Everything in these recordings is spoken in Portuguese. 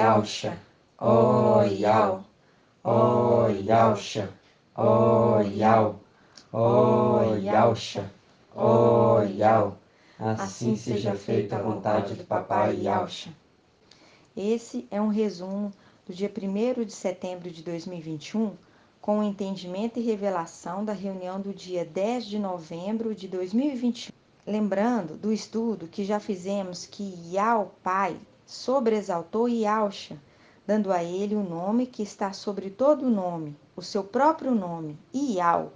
Yausha, ó Yau, ó Yausha, ó Yau, ó Yausha, ó Yau. Assim seja feita a vontade do Papai Yausha. Esse é um resumo do dia 1º de setembro de 2021, com o entendimento e revelação da reunião do dia 10 de novembro de 2021. Lembrando do estudo que já fizemos que Yau, Pai, sobreexaltou Yausha, dando a ele o nome que está sobre todo nome, o seu próprio nome, Yau,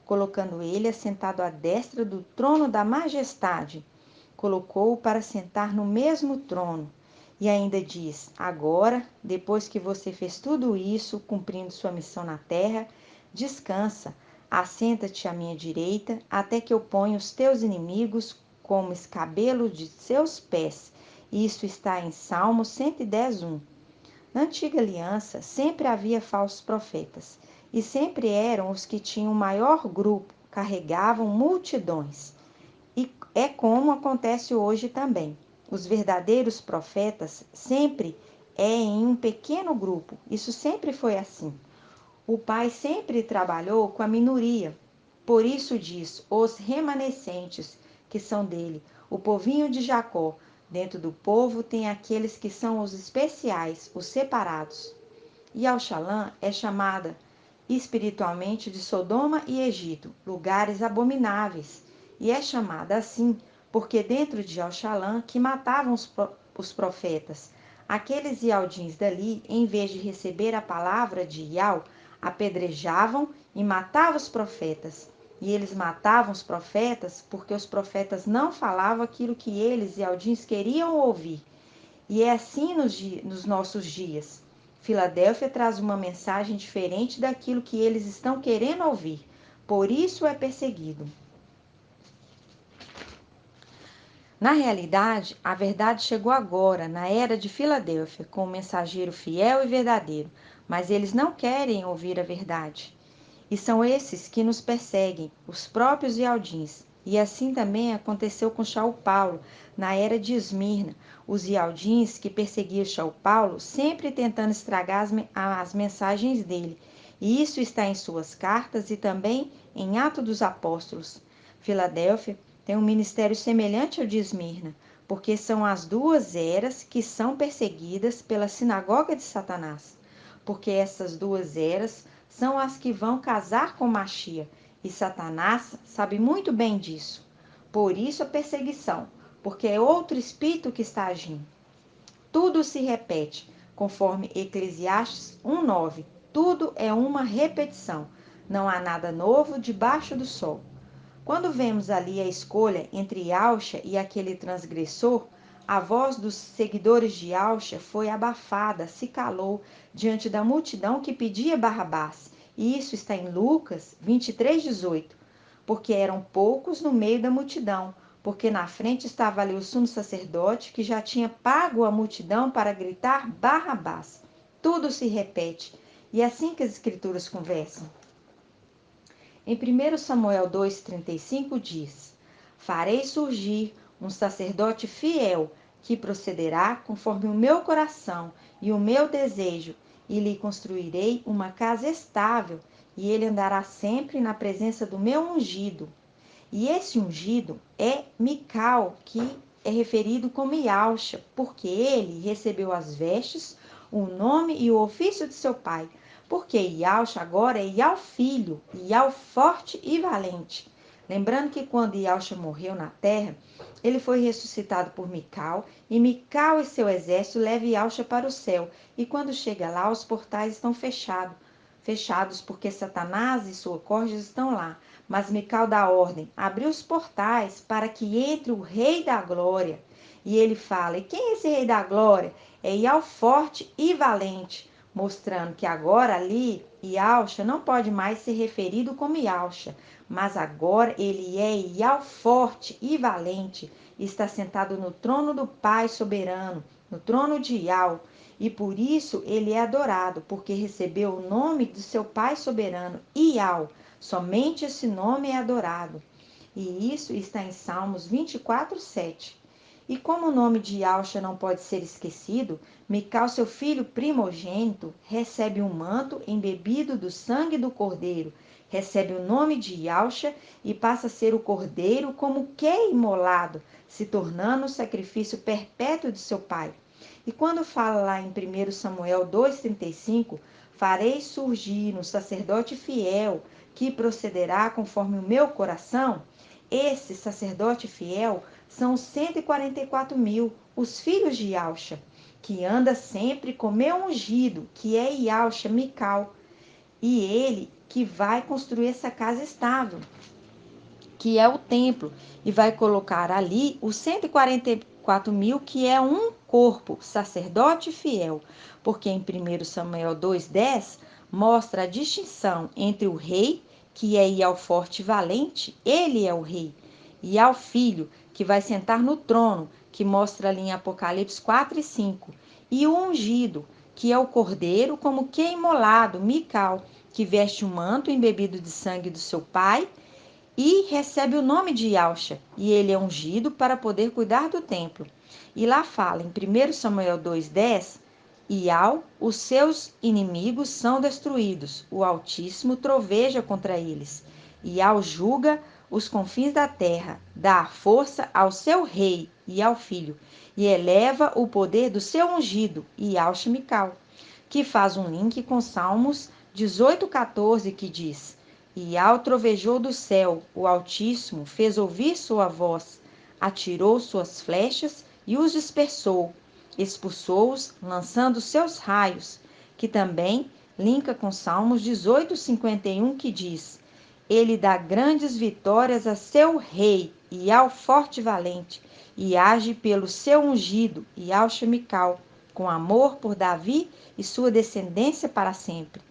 colocando ele assentado à destra do trono da majestade. Colocou-o para sentar no mesmo trono. E ainda diz: agora, depois que você fez tudo isso, cumprindo sua missão na terra, descansa, assenta-te à minha direita, até que eu ponha os teus inimigos como escabelo de seus pés. Isso está em Salmo 110:1. Na antiga aliança, sempre havia falsos profetas, e sempre eram os que tinham o maior grupo, carregavam multidões. E é como acontece hoje também. Os verdadeiros profetas sempre é em um pequeno grupo. Isso sempre foi assim. O Pai sempre trabalhou com a minoria. Por isso diz, os remanescentes que são dele, o povinho de Jacó. Dentro do povo tem aqueles que são os especiais, os separados. E Auxalã é chamada espiritualmente de Sodoma e Egito, lugares abomináveis. E é chamada assim porque dentro de Auxalã que matavam os profetas. Aqueles Ialdins dali, em vez de receber a palavra de Iau, apedrejavam e matavam os profetas. E eles matavam os profetas porque os profetas não falavam aquilo que eles, Ialdins, queriam ouvir. E é assim nos nossos dias. Filadélfia traz uma mensagem diferente daquilo que eles estão querendo ouvir. Por isso é perseguido. Na realidade, a verdade chegou agora, na era de Filadélfia, com um mensageiro fiel e verdadeiro, mas eles não querem ouvir a verdade. E são esses que nos perseguem, os próprios Ialdins. E assim também aconteceu com Shaul Paulo, na era de Esmirna. Os Ialdins que perseguiam Shaul Paulo, sempre tentando estragar as mensagens dele. E isso está em suas cartas e também em Atos dos Apóstolos. Filadélfia tem um ministério semelhante ao de Esmirna, porque são as duas eras que são perseguidas pela sinagoga de Satanás. Porque essas duas eras são as que vão casar com Machia, e Satanás sabe muito bem disso. Por isso a perseguição, porque é outro espírito que está agindo. Tudo se repete, conforme Eclesiastes 1:9. Tudo é uma repetição. Não há nada novo debaixo do sol. Quando vemos ali a escolha entre Yausha e aquele transgressor, a voz dos seguidores de Yausha foi abafada, se calou diante da multidão que pedia Barrabás. E isso está em Lucas 23:18. Porque eram poucos no meio da multidão, porque na frente estava ali o sumo sacerdote que já tinha pago a multidão para gritar Barrabás. Tudo se repete, e é assim que as escrituras conversam. Em 1 Samuel 2,35 diz: farei surgir um sacerdote fiel, que procederá conforme o meu coração e o meu desejo, e lhe construirei uma casa estável, e ele andará sempre na presença do meu ungido. E esse ungido é Mical, que é referido como Yausha, porque ele recebeu as vestes, o nome e o ofício de seu pai. Porque Yausha agora é Yau filho, Yau forte e valente. Lembrando que quando Yausha morreu na terra, ele foi ressuscitado por Mical, e Mical e seu exército levam Yausha para o céu. E quando chega lá, os portais estão fechados porque Satanás e sua corte estão lá. Mas Mical dá ordem, abriu os portais para que entre o Rei da Glória. E ele fala, e quem é esse Rei da Glória? É Iau forte e valente, mostrando que agora ali, Yausha não pode mais ser referido como Yausha, mas agora ele é Iau forte e valente, e está sentado no trono do Pai soberano, no trono de Iau. E por isso ele é adorado, porque recebeu o nome de seu Pai soberano, Iau. Somente esse nome é adorado. E isso está em Salmos 24:7. E como o nome de Yauxa não pode ser esquecido, Mical, seu filho primogênito, recebe um manto embebido do sangue do cordeiro, recebe o nome de Yauxa e passa a ser o cordeiro como que imolado, se tornando o sacrifício perpétuo de seu pai. E quando fala lá em 1 Samuel 2,35, farei surgir um sacerdote fiel que procederá conforme o meu coração, esse sacerdote fiel são os 144.000, os filhos de Yauxa, que anda sempre com meu ungido, que é Yauxa, Mical, e ele que vai construir essa casa estável, que é o templo, e vai colocar ali os 144.000, que é um corpo, sacerdote fiel, porque em 1 Samuel 2,10 mostra a distinção entre o rei, que é ao forte e valente, ele é o rei, e ao filho, que vai sentar no trono, que mostra ali em Apocalipse 4 e 5, e o ungido, que é o cordeiro, como que imolado, Mical, que veste um manto embebido de sangue do seu pai, e recebe o nome de Yauxa, e ele é ungido para poder cuidar do templo. E lá fala, em 1 Samuel 2,10, os seus inimigos são destruídos, o Altíssimo troveja contra eles. Iau julga os confins da terra, dá força ao seu rei e ao filho, e eleva o poder do seu ungido, Yauxa Mical, que faz um link com Salmos 18,14, que diz: Iau trovejou do céu, o Altíssimo fez ouvir sua voz, atirou suas flechas e os dispersou, expulsou-os, lançando seus raios, que também linka com Salmos 18,51, que diz: Ele dá grandes vitórias a seu rei e ao forte e valente, e age pelo seu ungido e ao Mical, com amor por Davi e sua descendência para sempre.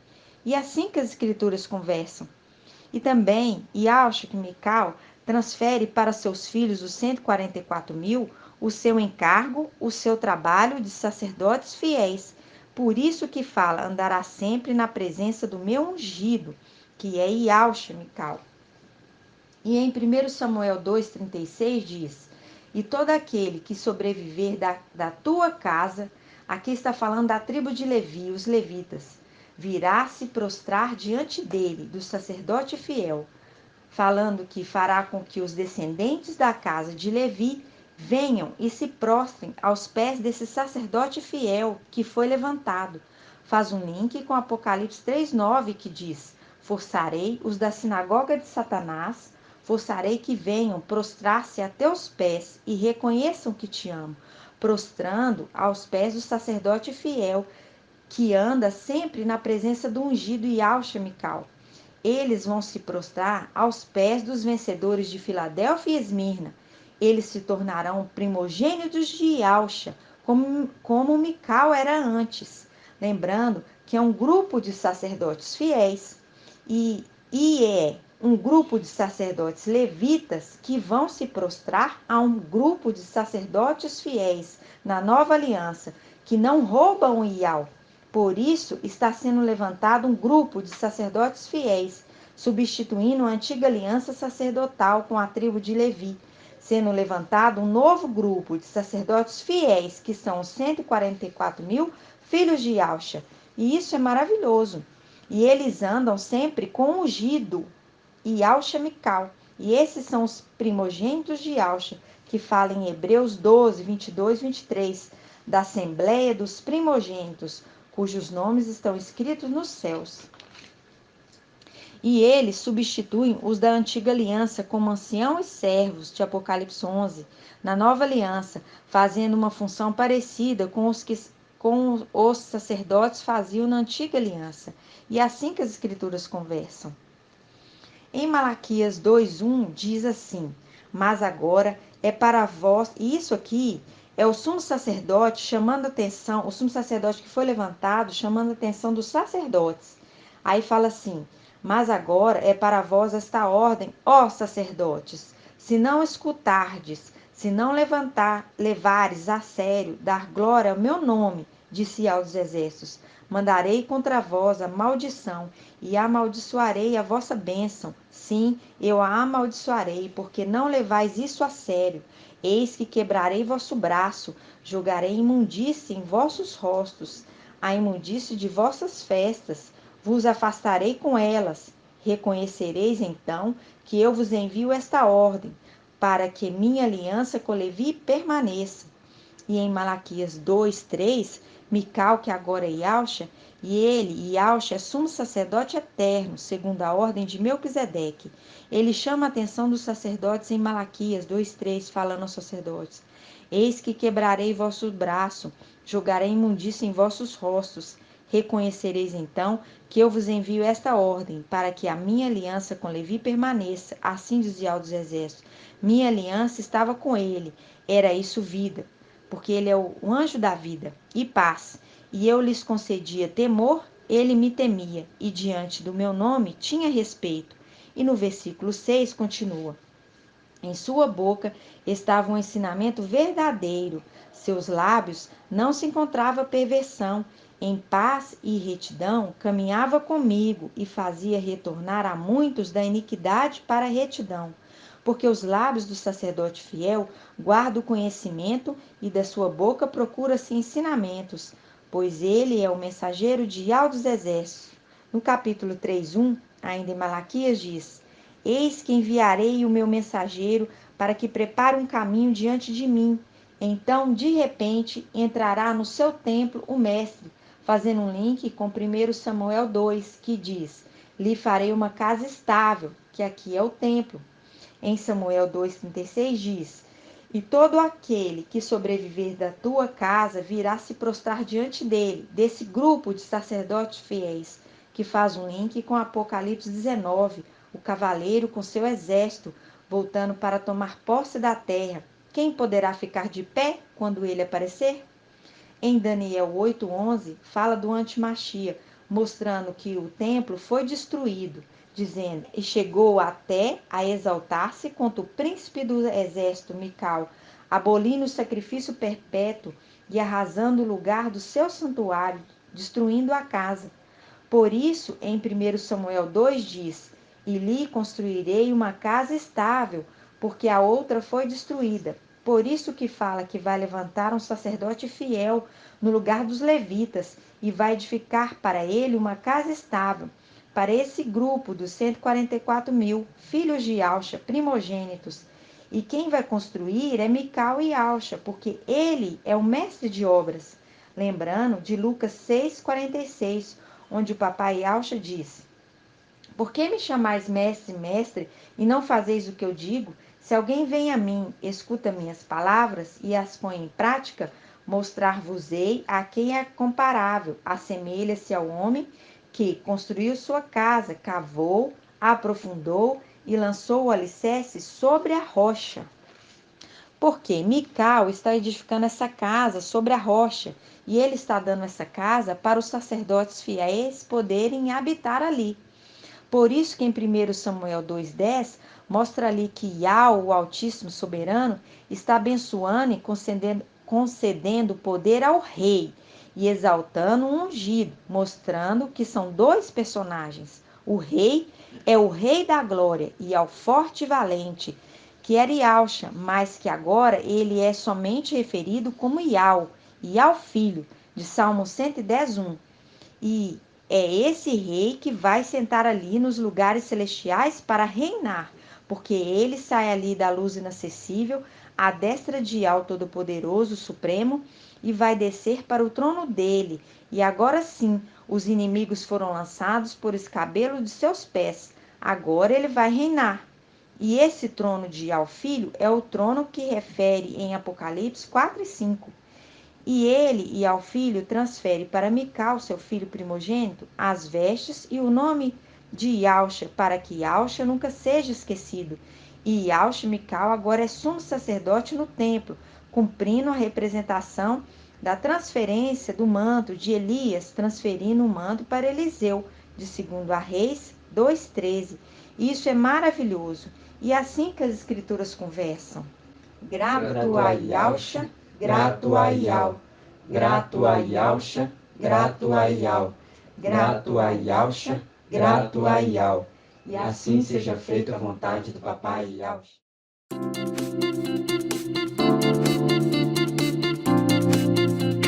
E assim que as escrituras conversam. E também Yauxa e Mical transfere para seus filhos, os 144.000, o seu encargo, o seu trabalho de sacerdotes fiéis. Por isso que fala, andará sempre na presença do meu ungido, que é Yauxa Mical. E em 1 Samuel 2,36 diz: E todo aquele que sobreviver da tua casa, aqui está falando da tribo de Levi, os levitas, virá se prostrar diante dele, do sacerdote fiel, falando que fará com que os descendentes da casa de Levi venham e se prostrem aos pés desse sacerdote fiel que foi levantado. Faz um link com Apocalipse 3,9, que diz: Forçarei os da sinagoga de Satanás, forçarei que venham prostrar-se a teus pés e reconheçam que te amo, prostrando aos pés do sacerdote fiel, que anda sempre na presença do ungido Yauxa Mical. Eles vão se prostrar aos pés dos vencedores de Filadélfia e Esmirna. Eles se tornarão primogênitos de Yauxa, como Mical era antes. Lembrando que é um grupo de sacerdotes fiéis e é um grupo de sacerdotes levitas que vão se prostrar a um grupo de sacerdotes fiéis na nova aliança, que não roubam o Iau. Por isso, está sendo levantado um grupo de sacerdotes fiéis, substituindo a antiga aliança sacerdotal com a tribo de Levi, sendo levantado um novo grupo de sacerdotes fiéis, que são os 144.000 filhos de Yauxa. E isso é maravilhoso. E eles andam sempre com ungido e Yauxa Mical. E esses são os primogênitos de Yauxa, que fala em Hebreus 12, 22 e 23, da Assembleia dos Primogênitos, cujos nomes estão escritos nos céus. E eles substituem os da antiga aliança como ancião e servos, de Apocalipse 11, na nova aliança, fazendo uma função parecida com os sacerdotes faziam na antiga aliança. E é assim que as escrituras conversam. Em Malaquias 2:1 diz assim: Mas agora é para vós, e isso aqui é o sumo sacerdote chamando a atenção, o sumo sacerdote que foi levantado chamando a atenção dos sacerdotes. Aí fala assim: Mas agora é para vós esta ordem, ó sacerdotes, se não escutardes, se não levares a sério, dar glória ao meu nome, disse aos exércitos, mandarei contra vós a maldição e amaldiçoarei a vossa bênção. Sim, eu a amaldiçoarei, porque não levais isso a sério. Eis que quebrarei vosso braço, jogarei imundície em vossos rostos, a imundície de vossas festas, vos afastarei com elas. Reconhecereis então que eu vos envio esta ordem, para que minha aliança com Levi permaneça. E em Malaquias 2:3, Mical, que agora é Yauxa, Yauxa, é sumo sacerdote eterno, segundo a ordem de Melquisedeque. Ele chama a atenção dos sacerdotes em Malaquias 2:3, falando aos sacerdotes: Eis que quebrarei vosso braço, jogarei imundícia em vossos rostos. Reconhecereis então que eu vos envio esta ordem, para que a minha aliança com Levi permaneça. Assim dizia o dos exércitos. Minha aliança estava com ele, era isso vida, porque ele é o anjo da vida e paz. E eu lhes concedia temor, ele me temia, e diante do meu nome tinha respeito. E no versículo 6 continua: Em sua boca estava um ensinamento verdadeiro, seus lábios não se encontrava perversão. Em paz e retidão caminhava comigo e fazia retornar a muitos da iniquidade para a retidão. Porque os lábios do sacerdote fiel guardam o conhecimento e da sua boca procura-se ensinamentos, pois ele é o mensageiro de Yahvé dos exércitos. No capítulo 3:1, ainda em Malaquias diz: Eis que enviarei o meu mensageiro para que prepare um caminho diante de mim. Então, de repente, entrará no seu templo o mestre, fazendo um link com 1 Samuel 2, que diz: Lhe farei uma casa estável, que aqui é o templo. Em Samuel 2,36 diz: E todo aquele que sobreviver da tua casa virá se prostrar diante dele, desse grupo de sacerdotes fiéis, que faz um link com Apocalipse 19, o cavaleiro com seu exército, voltando para tomar posse da terra. Quem poderá ficar de pé quando ele aparecer? Em Daniel 8:11, fala do antimachia, mostrando que o templo foi destruído, dizendo: E chegou até a exaltar-se contra o príncipe do exército Mical, abolindo o sacrifício perpétuo e arrasando o lugar do seu santuário, destruindo a casa. Por isso, em 1 Samuel 2 diz: E lhe construirei uma casa estável, porque a outra foi destruída. Por isso que fala que vai levantar um sacerdote fiel no lugar dos levitas e vai edificar para ele uma casa estável. Para esse grupo dos 144.000 filhos de Yauxa, primogênitos. E quem vai construir é Mical e Yauxa, porque ele é o mestre de obras. Lembrando de Lucas 6,46, onde o papai Yauxa diz: Por que me chamais mestre, mestre, e não fazeis o que eu digo? Se alguém vem a mim, escuta minhas palavras e as põe em prática, mostrar-vos-ei a quem é comparável. Assemelha-se ao homem que construiu sua casa, cavou, aprofundou e lançou o alicerce sobre a rocha. Porque Mical está edificando essa casa sobre a rocha, e ele está dando essa casa para os sacerdotes fiéis poderem habitar ali. Por isso que em 1 Samuel 2,10 mostra ali que Yahvé, o Altíssimo Soberano, está abençoando e concedendo poder ao rei e exaltando o ungido, mostrando que são dois personagens. O rei é o rei da glória e é o forte e valente, que era Yauxa, mas que agora ele é somente referido como Iau, Iau filho, de Salmo 110:1. E é esse rei que vai sentar ali nos lugares celestiais para reinar, porque ele sai ali da luz inacessível, à destra de Yahvé Todo-Poderoso, Supremo, e vai descer para o trono dele. E agora sim, os inimigos foram lançados por escabelo de seus pés. Agora ele vai reinar. E esse trono de Yahvé Filho é o trono que refere em Apocalipse 4:5. E ele e ao filho transfere para Mical, seu filho primogênito, as vestes e o nome de Yauxa, para que Yauxa nunca seja esquecido. E Yauxa Mical agora é sumo sacerdote no templo, cumprindo a representação da transferência do manto de Elias, transferindo o manto para Eliseu, de 2 Reis 2:13. Isso é maravilhoso. E é assim que as escrituras conversam. Grato a Yauxa, grato a Iau, grato a Yauxa, grato a Iau, grato a Yauxa, grato a Iau. E assim seja feita a vontade do papai Yauxa.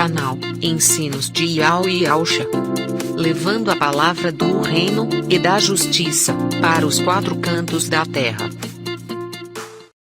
Canal Ensinos de Yao e Yaosha, levando a palavra do reino e da justiça para os quatro cantos da terra.